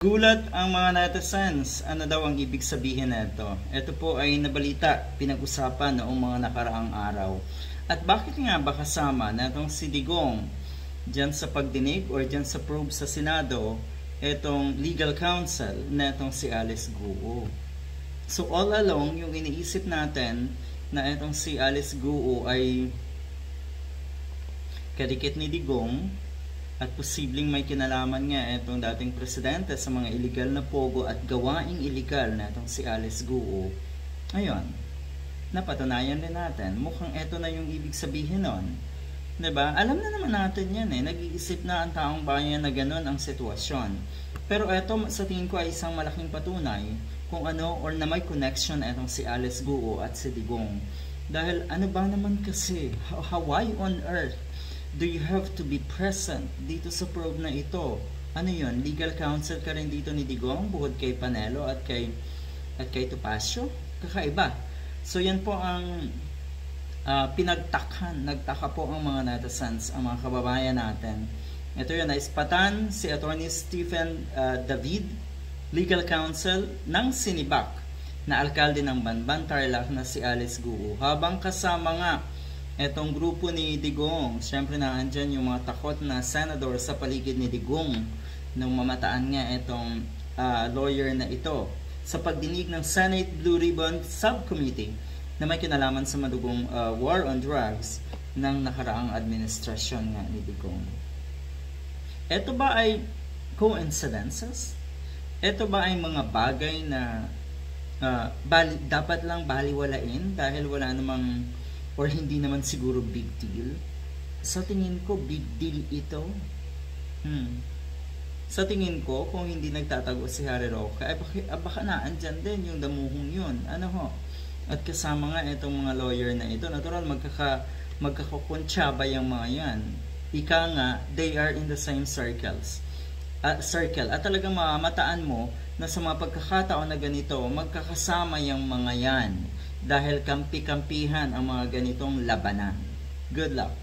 Gulat ang mga netizens. Ano daw ang ibig sabihin nito? Ito po ay nabalita, pinag-usapan noong mga nakaraang araw. At bakit nga ba kasama natong si Digong dyan sa pagdinig or dyan sa probe sa Senado itong legal counsel natong si Alice Guo? So all along, yung iniisip natin na itong si Alice Guo ay kadikit ni Digong at posibleng may kinalaman nga itong dating presidente sa mga illegal na pogo at gawaing illegal na itong si Alice Guo. Ayun, napatunayan din natin, mukhang ito na yung ibig sabihin nun. Diba? Alam na naman natin yan nag-iisip na ang taong bayan na ganun ang sitwasyon. Pero ito sa tingin ko ay isang malaking patunay kung ano or na may connection itong si Alice Guo at si Digong. Dahil ano ba naman kasi, why on earth do you have to be present dito sa probe na ito? Ano yun? Legal counsel ka rin dito ni Digong bukod kay Panelo at kay Topacio? Kakaiba. So yan po ang pinagtakhan. Nagtaka po ang mga netizens, ang mga kababayan natin. Ito yun, naispatan si Attorney Stephen David, legal counsel ng Sinibak na alkalde ng Banban, Tarlac na si Alice Guo. Habang kasama nga etong grupo ni Digong, syempre na andyan yung mga takot na senador sa paligid ni Digong nung mamataan nga etong lawyer na ito sa pagdinig ng Senate Blue Ribbon Subcommittee na may kinalaman sa madugong war on drugs ng nakaraang administrasyon nga ni Digong. Ito ba ay coincidences? Ito ba ay mga bagay na dapat lang baliwalain dahil wala namang or hindi naman siguro big deal? Sa tingin ko, big deal ito. Sa tingin ko, kung hindi nagtatago si Harry Roque, ay baka na andyan din yung damuhong yun. Ano ho? At kasama nga itong mga lawyer na ito. Natural, magkakukuntsaba yung mga yan. Ika nga, they are in the same circle. At talagang mamataan mo na sa mga pagkakataon na ganito, magkakasama yung mga yan. Dahil kampi-kampihan ang mga ganitong labanan. Good luck.